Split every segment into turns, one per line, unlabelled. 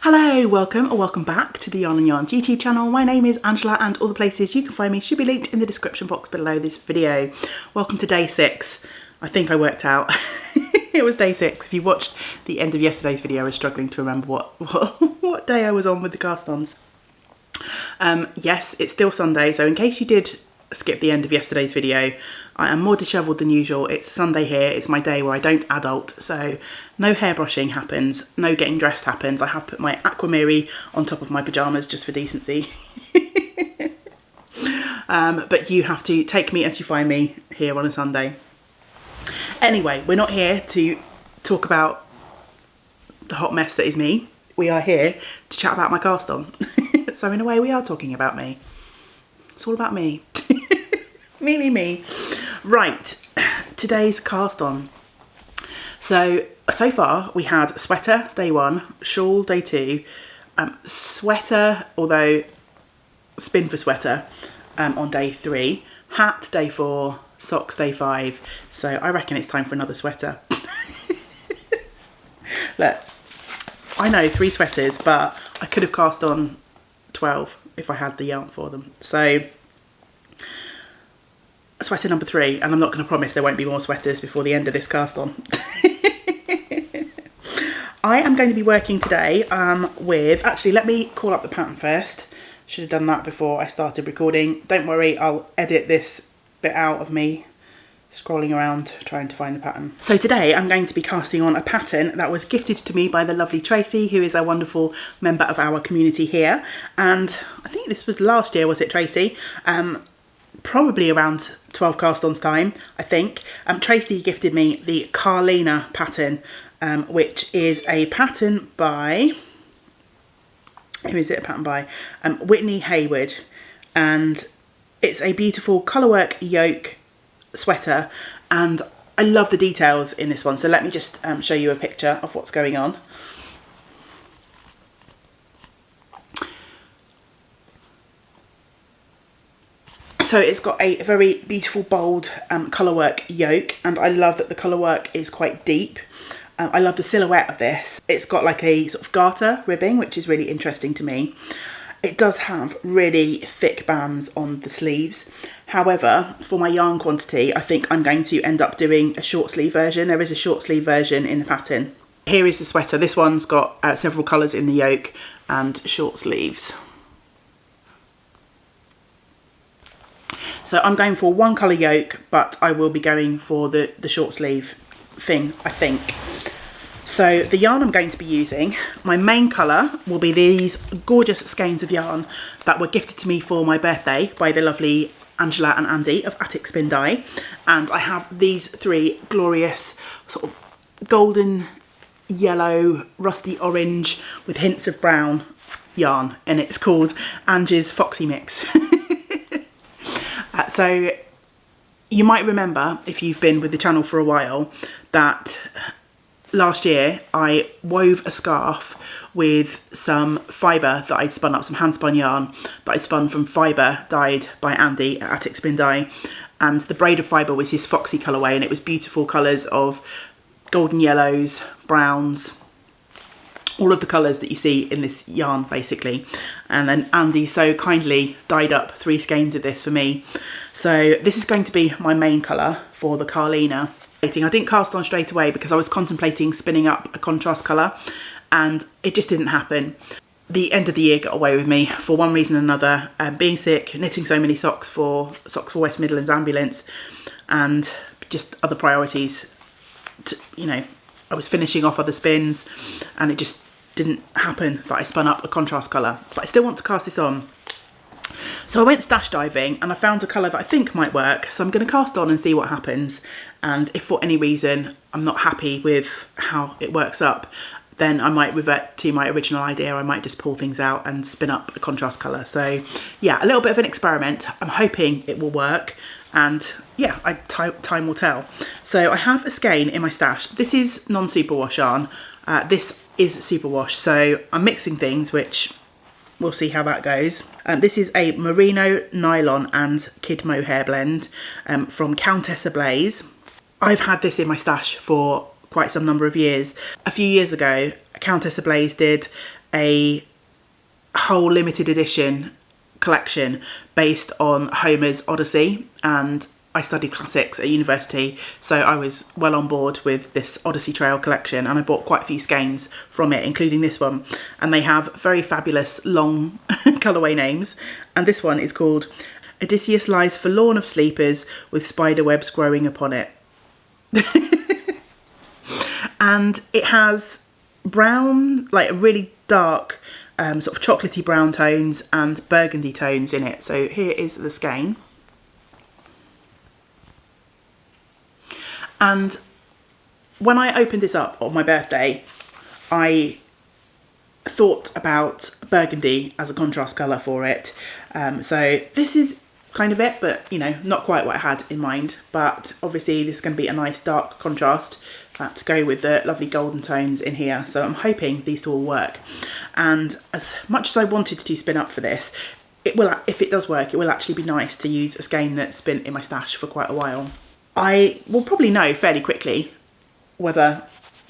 Hello, welcome or welcome back to the Yarn and Yarns YouTube channel. My name is Angela and all the places you can find me should be linked in the description box below this video. Welcome to day 6. I think I worked out. It was day 6. If you watched the end of yesterday's video, I was struggling to remember what day I was on with the cast ons. Yes, it's still Sunday, so in case you did skip the end of yesterday's video, I am more dishevelled than usual. It's Sunday here, it's my day where I don't adult, so no hairbrushing happens, no getting dressed happens. I have put my aquamarine on top of my pyjamas just for decency. But you have to take me as you find me here on a Sunday. Anyway, we're not here to talk about the hot mess that is me. We are here to chat about my cast on. So in a way we are talking about me. It's all about me. Me. Right, today's cast on. So far we had sweater day 1, shawl day 2, sweater, although spin for sweater, on day 3, hat day 4, socks day 5. So I reckon it's time for another sweater. Look, I know 3 sweaters, but I could have cast on 12 if I had the yarn for them. So sweater number 3, and I'm not going to promise there won't be more sweaters before the end of this cast on. I am going to be working today with, actually let me call up the pattern first. Should have done that before I started recording. Don't worry, I'll edit this bit out of me scrolling around trying to find the pattern. So today I'm going to be casting on a pattern that was gifted to me by the lovely Tracy, who is a wonderful member of our community here. And I think this was last year, was it, Tracy? Probably around 12 cast ons time, I think. Tracy gifted me the Carlina Pattern, which is a pattern by, who is it a pattern by? Whitney Hayward. And it's a beautiful colourwork yoke sweater, and I love the details in this one. So let me just show you a picture of what's going on. So it's got a very beautiful bold colourwork yoke, and I love that the colourwork is quite deep. I love the silhouette of this. It's got like a sort of garter ribbing, which is really interesting to me. It does have really thick bands on the sleeves. However, for my yarn quantity, I think I'm going to end up doing a short sleeve version. There is a short sleeve version in the pattern. Here is the sweater. This one's got several colours in the yoke and short sleeves. So I'm going for one colour yoke, but I will be going for the short sleeve thing, I think. So the yarn I'm going to be using, my main colour will be these gorgeous skeins of yarn that were gifted to me for my birthday by the lovely Angela and Andy of Attic Spin Dye. And I have these 3 glorious sort of golden yellow, rusty orange with hints of brown yarn, and it's called Angie's Foxy Mix. So you might remember, if you've been with the channel for a while, that last year I wove a scarf with some fibre that I'd spun up, some hand spun yarn that I'd spun from fibre dyed by Andy at Attic Spin Dye, and the braid of fibre was his Foxy colourway, and it was beautiful colours of golden yellows, browns, all of the colours that you see in this yarn basically. And then Andy so kindly dyed up 3 skeins of this for me. So this is going to be my main colour for the Carlina. I didn't cast on straight away because I was contemplating spinning up a contrast colour, and it just didn't happen. The end of the year got away with me for one reason or another. Being sick, knitting so many socks for West Midlands Ambulance, and just other priorities. You know, I was finishing off other spins and it just didn't happen that I spun up a contrast colour. But I still want to cast this on. So I went stash diving and I found a colour that I think might work. So I'm going to cast on and see what happens. And if for any reason I'm not happy with how it works up, then I might revert to my original idea. I might just pull things out and spin up a contrast colour. So yeah, a little bit of an experiment. I'm hoping it will work. And yeah, time will tell. So I have a skein in my stash. This is non-superwash yarn. This is superwash. So I'm mixing things, which we'll see how that goes. This is a merino, nylon and kid mohair blend from Countess Ablaze. I've had this in my stash for quite some number of years. A few years ago, Countess Ablaze did a whole limited edition collection based on Homer's Odyssey, and I studied classics at university, so I was well on board with this Odyssey Trail collection, and I bought quite a few skeins from it, including this one, and they have very fabulous long colourway names, and this one is called Odysseus Lies Forlorn of Sleepers with Spider Webs Growing Upon It. And it has brown, like really dark sort of chocolatey brown tones and burgundy tones in it. So here is the skein. And when I opened this up on my birthday, I thought about burgundy as a contrast colour for it. So this is kind of it, but you know, not quite what I had in mind. But obviously this is going to be a nice dark contrast to go with the lovely golden tones in here. So I'm hoping these two will work. And as much as I wanted to spin up for this, it will, if it does work, it will actually be nice to use a skein that's been in my stash for quite a while. I will probably know fairly quickly whether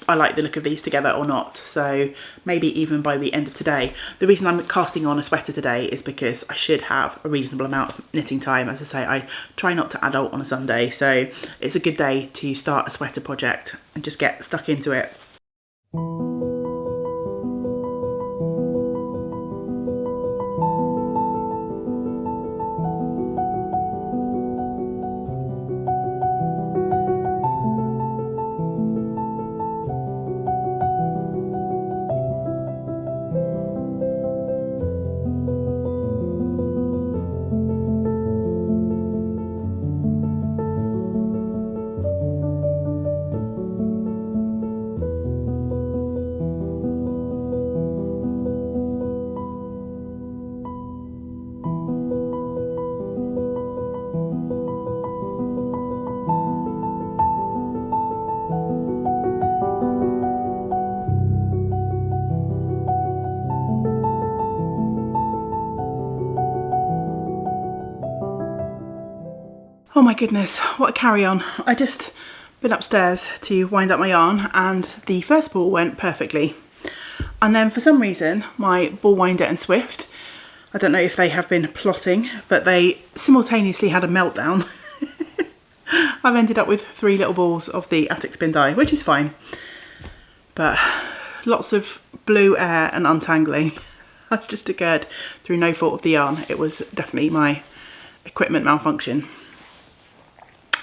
I like the look of these together or not, so maybe even by the end of today. The reason I'm casting on a sweater today is because I should have a reasonable amount of knitting time. As I say, I try not to adult on a Sunday, so it's a good day to start a sweater project and just get stuck into it. Oh my goodness, what a carry on. I just been upstairs to wind up my yarn and the first ball went perfectly. And then for some reason, my ball winder and Swift, I don't know if they have been plotting, but they simultaneously had a meltdown. I've ended up with 3 little balls of the Attic Spin dye, which is fine. But lots of blue air and untangling. That's just occurred through no fault of the yarn. It was definitely my equipment malfunction.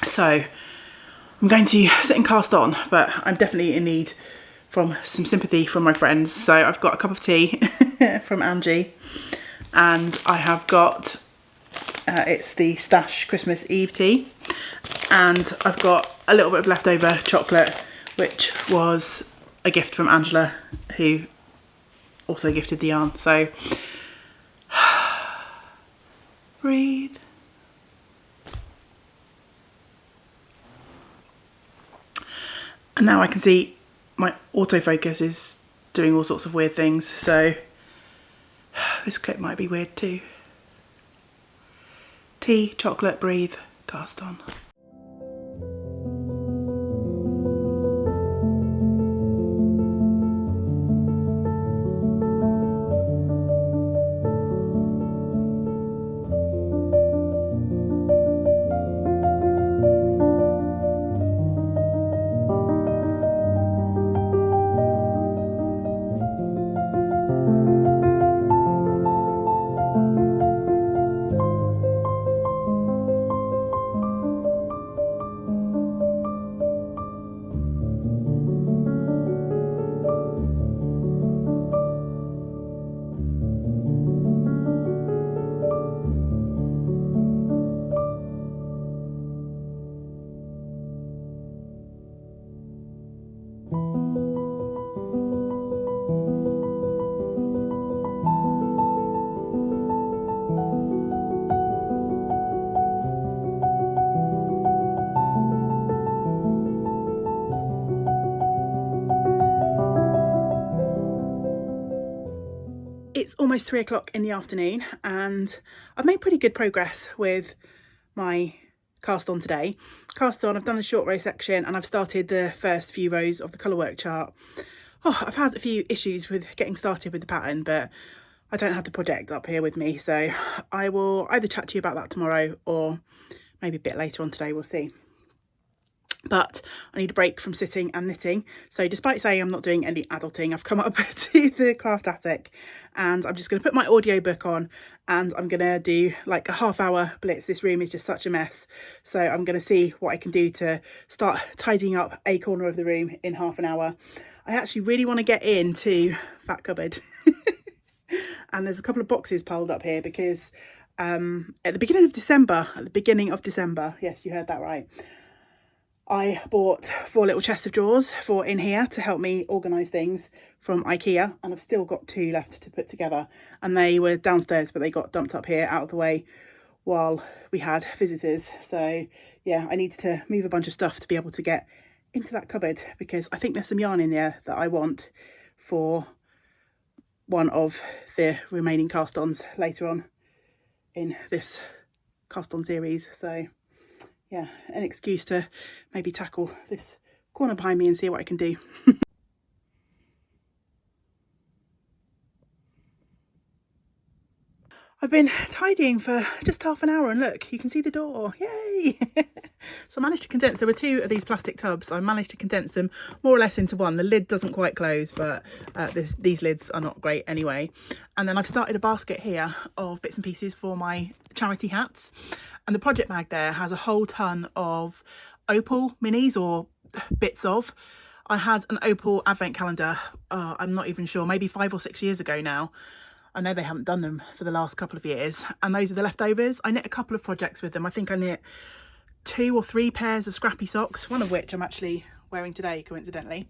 So I'm going to sit and cast on, but I'm definitely in need from some sympathy from my friends. So I've got a cup of tea from Angie, and I have got, it's the Stash Christmas Eve tea, and I've got a little bit of leftover chocolate, which was a gift from Angela, who also gifted the yarn. So breathe. And now I can see my autofocus is doing all sorts of weird things, so this clip might be weird too. Tea, chocolate, breathe, cast on. It's almost 3 o'clock in the afternoon and I've made pretty good progress with my cast on today. Cast on, I've done the short row section and I've started the first few rows of the colourwork chart. Oh, I've had a few issues with getting started with the pattern, but I don't have the project up here with me, so I will either chat to you about that tomorrow or maybe a bit later on today, we'll see. But I need a break from sitting and knitting. So despite saying I'm not doing any adulting, I've come up to the craft attic and I'm just going to put my audiobook on and I'm going to do like a half-hour blitz. This room is just such a mess. So I'm going to see what I can do to start tidying up a corner of the room in half an hour. I actually really want to get into that cupboard. And there's a couple of boxes piled up here because at the beginning of December, yes, you heard that right, I bought 4 little chest of drawers for in here to help me organise things from IKEA, and I've still got 2 left to put together, and they were downstairs but they got dumped up here out of the way while we had visitors. So yeah, I need to move a bunch of stuff to be able to get into that cupboard because I think there's some yarn in there that I want for one of the remaining cast ons later on in this cast on series. So yeah, an excuse to maybe tackle this corner behind me and see what I can do. I've been tidying for just half an hour and look, you can see the door, yay! So I managed to condense, there were 2 of these plastic tubs, I managed to condense them more or less into one. The lid doesn't quite close, but these lids are not great anyway. And then I've started a basket here of bits and pieces for my charity hats. And the project bag there has a whole ton of opal minis, or bits of. I had an opal advent calendar, I'm not even sure, maybe 5 or 6 years ago now. I know they haven't done them for the last couple of years, and those are the leftovers. I knit a couple of projects with them. I think I knit 2 or 3 pairs of scrappy socks, one of which I'm actually wearing today, coincidentally.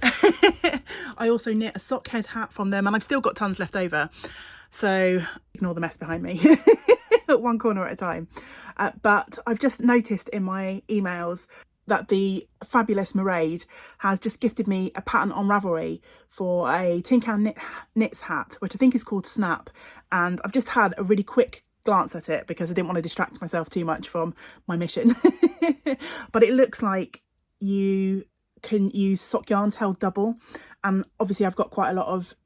I also knit a sock head hat from them, and I've still got tons left over. So ignore the mess behind me, one corner at a time. But I've just noticed in my emails that the fabulous Mairead has just gifted me a pattern on Ravelry for a Tin Can Knits hat, which I think is called Snap. And I've just had a really quick glance at it because I didn't want to distract myself too much from my mission. But it looks like you can use sock yarns held double. And obviously I've got quite a lot of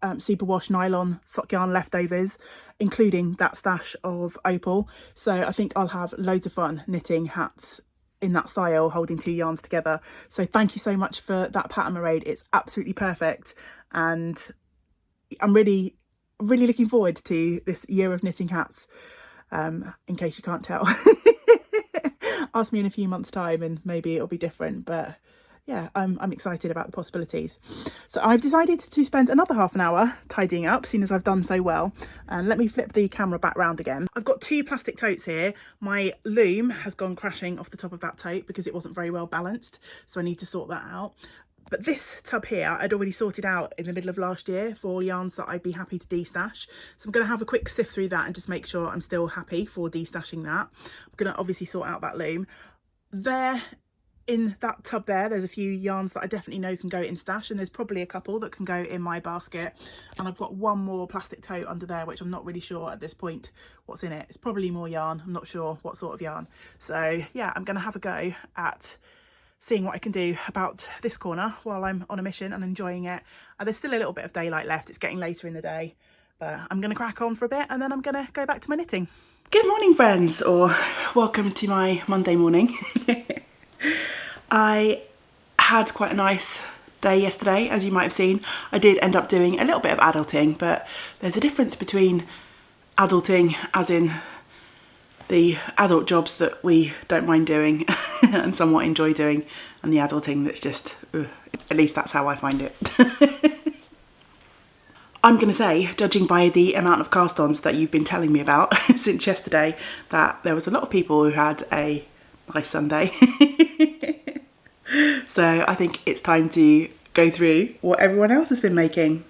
superwash nylon sock yarn leftovers, including that stash of opal. So I think I'll have loads of fun knitting hats in that style, holding 2 yarns together. So thank you so much for that pattern, Mairead. It's absolutely perfect, and I'm really looking forward to this year of knitting hats, in case you can't tell. Ask me in a few months' time and maybe it'll be different, but yeah, I'm excited about the possibilities. So I've decided to spend another half an hour tidying up, seeing as I've done so well. And let me flip the camera back round again. I've got 2 plastic totes here. My loom has gone crashing off the top of that tote because it wasn't very well balanced, so I need to sort that out. But this tub here I'd already sorted out in the middle of last year for yarns that I'd be happy to destash. So I'm going to have a quick sift through that and just make sure I'm still happy for destashing that. I'm going to obviously sort out that loom. There in that tub there's a few yarns that I definitely know can go in stash, and there's probably a couple that can go in my basket. And I've got 1 more plastic tote under there, which I'm not really sure at this point what's in it. It's probably more yarn, I'm not sure what sort of yarn. So yeah, I'm going to have a go at seeing what I can do about this corner while I'm on a mission and enjoying it. There's still a little bit of daylight left, it's getting later in the day, but I'm going to crack on for a bit and then I'm going to go back to my knitting. Good morning, friends, or welcome to my Monday morning. I had quite a nice day yesterday, as you might have seen. I did end up doing a little bit of adulting, but there's a difference between adulting as in the adult jobs that we don't mind doing and somewhat enjoy doing, and the adulting that's just, ugh. At least that's how I find it. I'm going to say, judging by the amount of cast-ons that you've been telling me about since yesterday, that there was a lot of people who had a nice Sunday. So I think it's time to go through what everyone else has been making.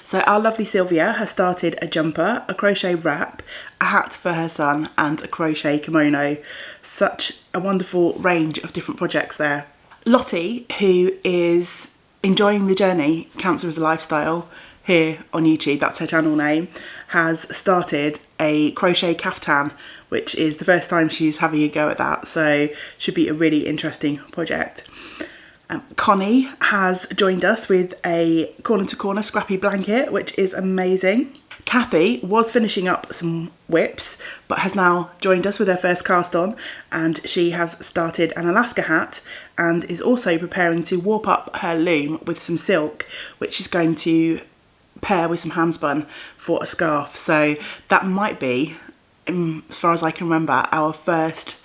So our lovely Sylvia has started a jumper, a crochet wrap, a hat for her son and a crochet kimono. Such a wonderful range of different projects there. Lottie, who is enjoying the journey, Cancer as a Lifestyle, here on YouTube, that's her channel name, has started a crochet caftan, which is the first time she's having a go at that, so should be a really interesting project. Connie has joined us with a corner to corner scrappy blanket, which is amazing. Kathy was finishing up some whips, but has now joined us with her first cast on, and she has started an Alaska hat and is also preparing to warp up her loom with some silk, which is going to pair with some handspun for a scarf. So that might be, as far as I can remember, our first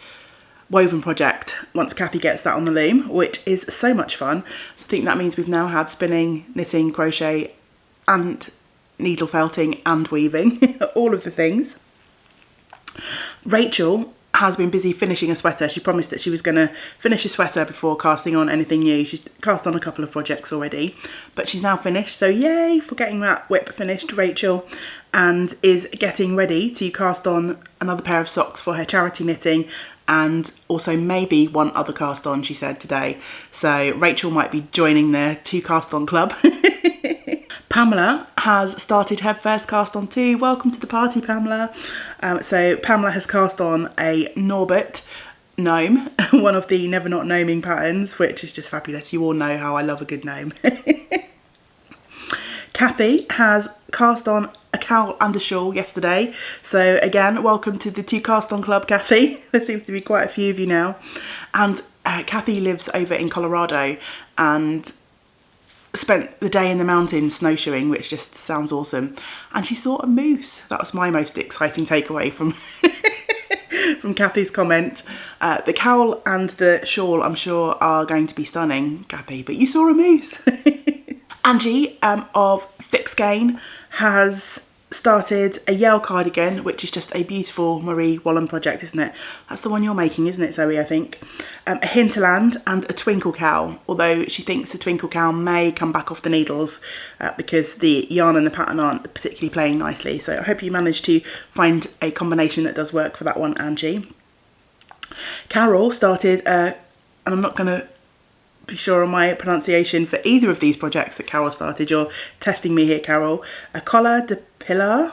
woven project once Kathy gets that on the loom, which is so much fun. So I think that means we've now had spinning, knitting, crochet and needle felting and weaving, all of the things. Rachel has been busy finishing a sweater. She promised that she was going to finish a sweater before casting on anything new. She's cast on a couple of projects already, but she's now finished, so yay for getting that whip finished, Rachel, and is getting ready to cast on another pair of socks for her charity knitting, and also maybe one other cast on, she said today. So Rachel might be joining the 2 cast on club. Pamela has started her first cast on too. Welcome to the party, Pamela. So Pamela has cast on a Norbert gnome, one of the Never Not Gnoming patterns, which is just fabulous. You all know how I love a good gnome. Kathy has cast on a cowl and a shawl yesterday. So again, welcome to the 2 cast on club, Kathy. There seems to be quite a few of you now. And Kathy lives over in Colorado and spent the day in the mountains snowshoeing, which just sounds awesome. And she saw a moose. That was my most exciting takeaway from from Kathy's comment. The cowl and the shawl, I'm sure, are going to be stunning, Kathy, but you saw a moose. Angie of Thick Skein has started a Yale cardigan, which is just a beautiful Marie Wallen project, isn't it? That's the one you're making, isn't it, Zoe, I think? A hinterland and a twinkle cowl, although she thinks the twinkle cowl may come back off the needles because the yarn and the pattern aren't particularly playing nicely. So I hope you manage to find a combination that does work for that one, Angie. Carol started, and I'm not going to be sure on my pronunciation for either of these projects that Carol started. You're testing me here, Carol. A Collar de Pillar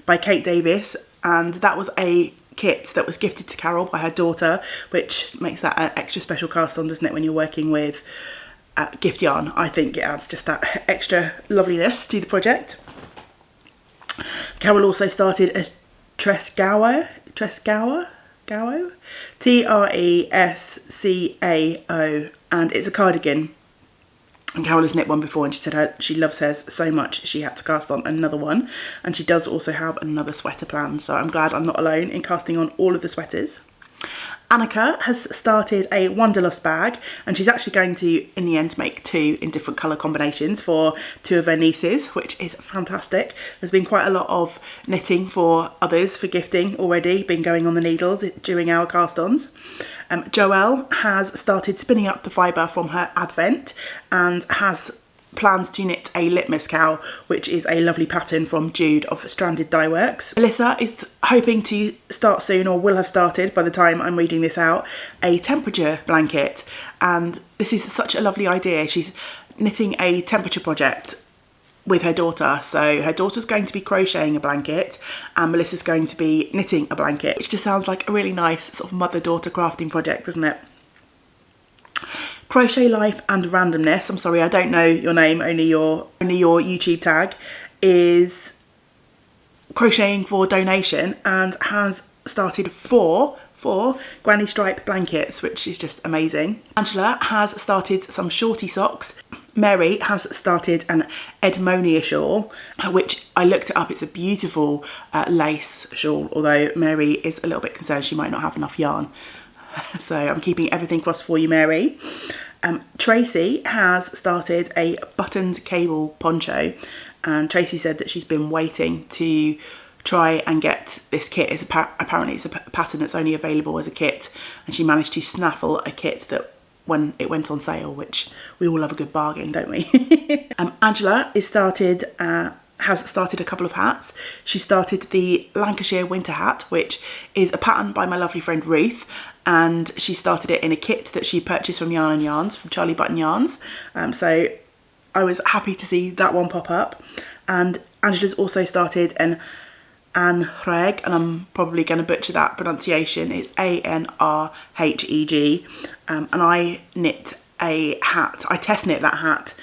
by Kate Davis, and that was a kit that was gifted to Carol by her daughter, which makes that an extra special cast on, doesn't it, when you're working with gift yarn. I think it adds just that extra loveliness to the project. Carol also started a Trescao, Trescao, and it's a cardigan. And Carol has knit one before, and she said she loves hers so much she had to cast on another one. And she does also have another sweater planned, so I'm glad I'm not alone in casting on all of the sweaters. Annika has started a Wanderlust bag, and she's actually going to, in the end, make 2 in different colour combinations for 2 of her nieces, which is fantastic. There's been quite a lot of knitting for others for gifting already, been going on the needles during our cast-ons. Joelle has started spinning up the fibre from her advent and has plans to knit a litmus cowl, which is a lovely pattern from Jude of Stranded Dye Works. Melissa is hoping to start soon, or will have started by the time I'm reading this out, a temperature blanket, and this is such a lovely idea. She's knitting a temperature project with her daughter, so her daughter's going to be crocheting a blanket and Melissa's going to be knitting a blanket, which just sounds like a really nice sort of mother-daughter crafting project, doesn't it? Crochet Life and Randomness, I'm sorry I don't know your name, only your YouTube tag, is crocheting for donation and has started 4 granny stripe blankets, which is just amazing. Angela has started some shorty socks. Mary has started an Edmonia shawl, which I looked it up. It's a beautiful lace shawl, although Mary is a little bit concerned she might not have enough yarn. So I'm keeping everything crossed for you, Mary. Tracy has started a buttoned cable poncho, and Tracy said that she's been waiting to try and get this kit. Apparently it's a pattern that's only available as a kit, and she managed to snaffle a kit that when it went on sale, which we all love a good bargain, don't we? Angela has started a couple of hats. She started the Lancashire Winter Hat, which is a pattern by my lovely friend Ruth, and she started it in a kit that she purchased from Yarn and Yarns, from Charlie Button Yarns. So I was happy to see that one pop up. And Angela's also started an Anrheg, and I'm probably going to butcher that pronunciation. It's Anrheg, and I knit a hat. I test knit that hat.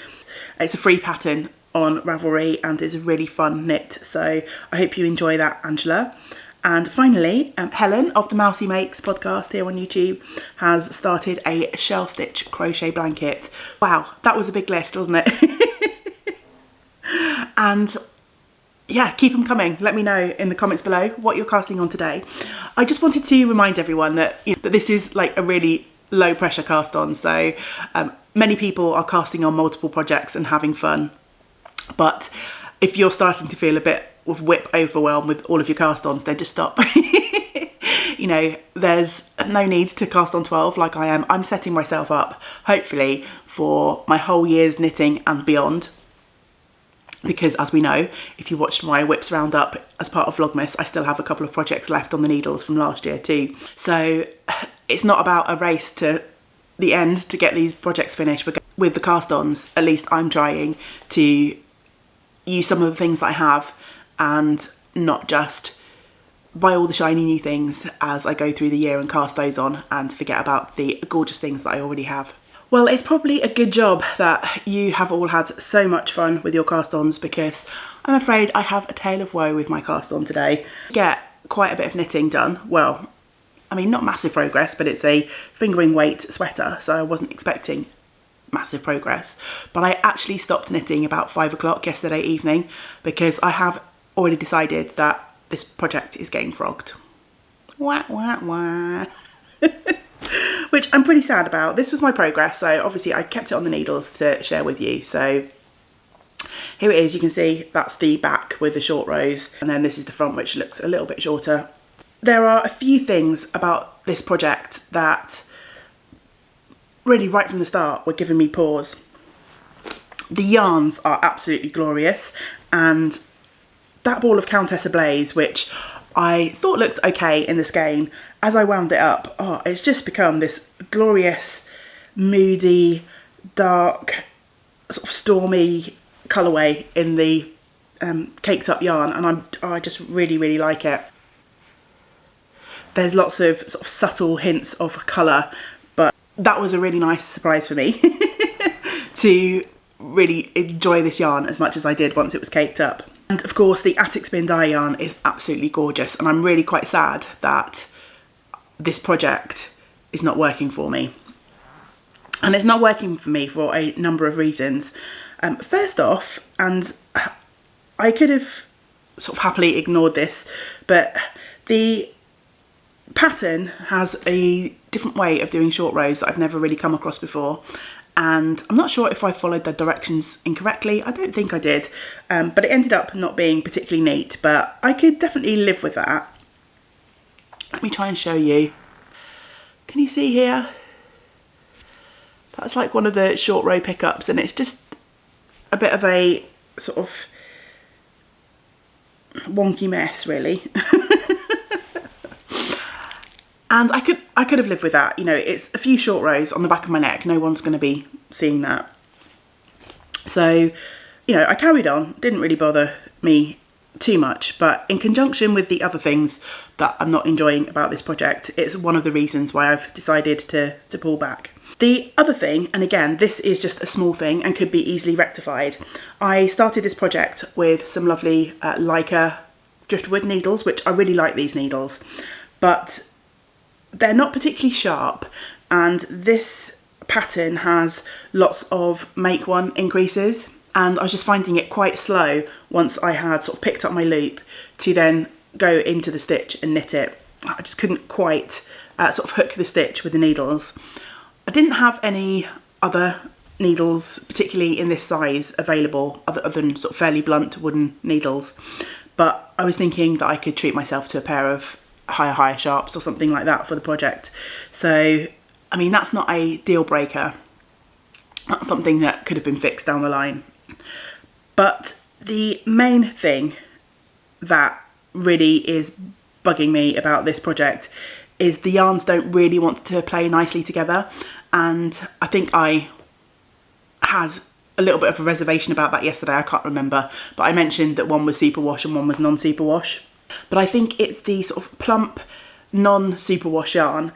It's a free pattern on Ravelry and is a really fun knit. So I hope you enjoy that, Angela. And finally, Helen of the Mousy Makes podcast here on YouTube has started a shell stitch crochet blanket. Wow, that was a big list, wasn't it? And yeah, keep them coming. Let me know in the comments below what you're casting on today. I just wanted to remind everyone that, that this is like a really low pressure cast on. So many people are casting on multiple projects and having fun. But if you're starting to feel a bit of whip overwhelm with all of your cast ons, then just stop. There's no need to cast on 12 like I am. I'm setting myself up, hopefully, for my whole year's knitting and beyond. Because as we know, if you watched my whips roundup as part of Vlogmas, I still have a couple of projects left on the needles from last year too. So it's not about a race to the end to get these projects finished. With the cast ons, at least I'm trying to use some of the things that I have and not just buy all the shiny new things as I go through the year and cast those on and forget about the gorgeous things that I already have. Well, it's probably a good job that you have all had so much fun with your cast ons, because I'm afraid I have a tale of woe with my cast on today. Get quite a bit of knitting done. Well, I mean, not massive progress, but it's a fingering weight sweater, so I wasn't expecting massive progress. But I actually stopped knitting about 5 o'clock yesterday evening because I have already decided that this project is getting frogged. Wah, wah, wah. Which I'm pretty sad about. This was my progress, so obviously I kept it on the needles to share with you. So here it is. You can see that's the back with the short rows, and then this is the front, which looks a little bit shorter. There are a few things about this project that really right from the start were giving me pause. The yarns are absolutely glorious, and that ball of Countess Ablaze, which I thought looked okay in the skein, as I wound it up, it's just become this glorious, moody, dark, sort of stormy colourway in the caked up yarn, and I just really, really like it. There's lots of sort of subtle hints of colour, but that was a really nice surprise for me to really enjoy this yarn as much as I did once it was caked up. And of course the Attic Spin dye yarn is absolutely gorgeous, and I'm really quite sad that this project is not working for me. And it's not working for me for a number of reasons. First off, and I could have sort of happily ignored this, but the pattern has a different way of doing short rows that I've never really come across before, and I'm not sure if I followed the directions incorrectly. I don't think I did, but it ended up not being particularly neat, but I could definitely live with that. Let me try and show you. Can you see here? That's like one of the short row pickups, and it's just a bit of a sort of wonky mess, really. And I could have lived with that. It's a few short rows on the back of my neck. No one's going to be seeing that. So, I carried on. Didn't really bother me too much. But in conjunction with the other things that I'm not enjoying about this project, it's one of the reasons why I've decided to pull back. The other thing, and again, this is just a small thing and could be easily rectified. I started this project with some lovely Leica driftwood needles, which I really like these needles. But they're not particularly sharp, and this pattern has lots of make one increases, and I was just finding it quite slow once I had sort of picked up my loop to then go into the stitch and knit it. I just couldn't quite sort of hook the stitch with the needles. I didn't have any other needles particularly in this size available other than sort of fairly blunt wooden needles, but I was thinking that I could treat myself to a pair of higher sharps or something like that for the project. So I mean, that's not a deal breaker. That's something that could have been fixed down the line. But the main thing that really is bugging me about this project is the yarns don't really want to play nicely together, and I think I had a little bit of a reservation about that yesterday. I can't remember, but I mentioned that one was superwash and one was non-superwash. But I think it's the sort of plump non-superwash yarn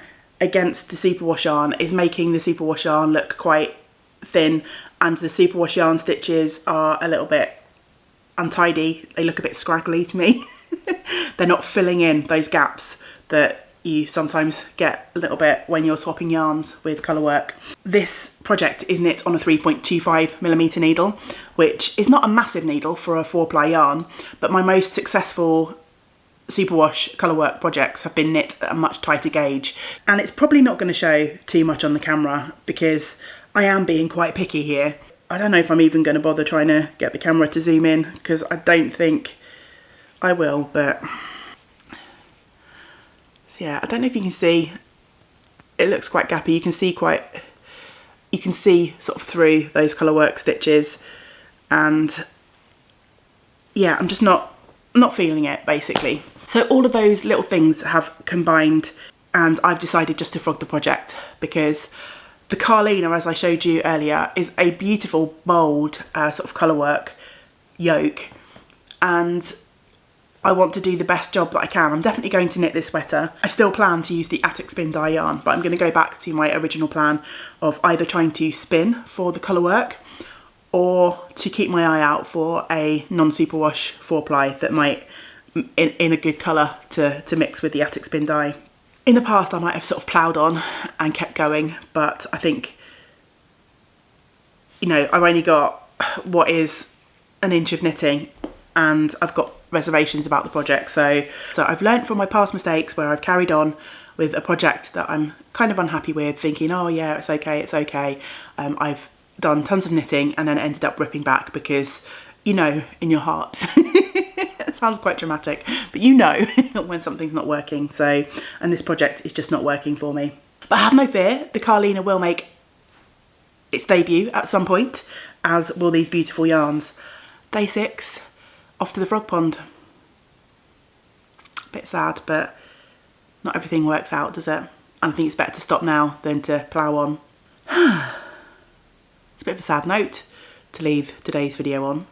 against the superwash yarn is making the superwash yarn look quite thin, and the superwash yarn stitches are a little bit untidy. They look a bit scraggly to me. They're not filling in those gaps that you sometimes get a little bit when you're swapping yarns with colour work. This project is knit on a 3.25mm needle, which is not a massive needle for a 4-ply yarn, but my most successful superwash colour work projects have been knit at a much tighter gauge, and it's probably not going to show too much on the camera because I am being quite picky here. I don't know if I'm even going to bother trying to get the camera to zoom in, because I don't think I will, but yeah, I don't know if you can see, it looks quite gappy. You can see sort of through those colour work stitches, and yeah, I'm just not feeling it, basically. So all of those little things have combined, and I've decided just to frog the project, because the Carlina, as I showed you earlier, is a beautiful, bold sort of colour work yoke, and I want to do the best job that I can. I'm definitely going to knit this sweater. I still plan to use the Attic spin dye yarn, but I'm going to go back to my original plan of either trying to spin for the colour work or to keep my eye out for a non-superwash 4-ply that might, in a good colour to mix with the Attic spin dye. In the past I might have sort of ploughed on and kept going, but I think, you know, I've only got what is an inch of knitting, and I've got reservations about the project. So I've learnt from my past mistakes where I've carried on with a project that I'm kind of unhappy with, thinking, oh yeah, it's okay, it's okay. I've done tons of knitting and then ended up ripping back because, you know, in your heart, it sounds quite dramatic, but you know when something's not working. So, and this project is just not working for me. But have no fear, the Carlina will make its debut at some point, as will these beautiful yarns. Day 6. Off to the frog pond. Bit sad, but not everything works out, does it? And I think it's better to stop now than to plough on. It's a bit of a sad note to leave today's video on.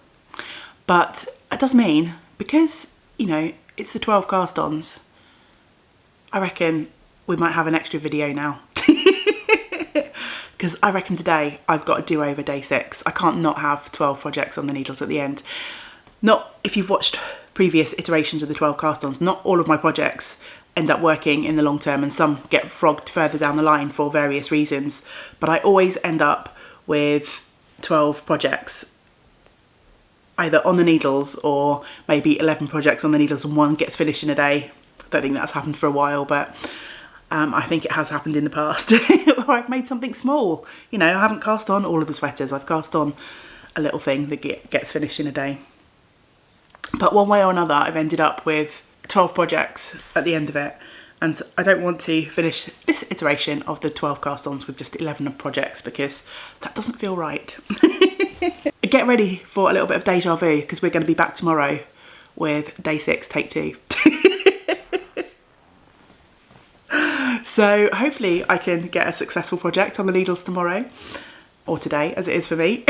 But it does mean, because, you know, it's the 12 cast ons, I reckon we might have an extra video now. Because I reckon today I've got to do over day 6. I can't not have 12 projects on the needles at the end. Not, if you've watched previous iterations of the 12 cast ons, not all of my projects end up working in the long term, and some get frogged further down the line for various reasons, but I always end up with 12 projects either on the needles, or maybe 11 projects on the needles and one gets finished in a day. I don't think that's happened for a while, but I think it has happened in the past where I've made something small. You know, I haven't cast on all of the sweaters, I've cast on a little thing that gets finished in a day. But one way or another, I've ended up with 12 projects at the end of it. And I don't want to finish this iteration of the 12 cast ons with just 11 projects, because that doesn't feel right. Get ready for a little bit of deja vu, because we're going to be back tomorrow with day 6, take 2. So hopefully I can get a successful project on the needles tomorrow, or today, as it is for me.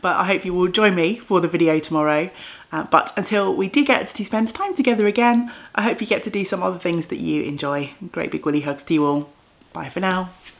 But I hope you will join me for the video tomorrow. But until we do get to spend time together again, I hope you get to do some other things that you enjoy. Great big woolly hugs to you all. Bye for now.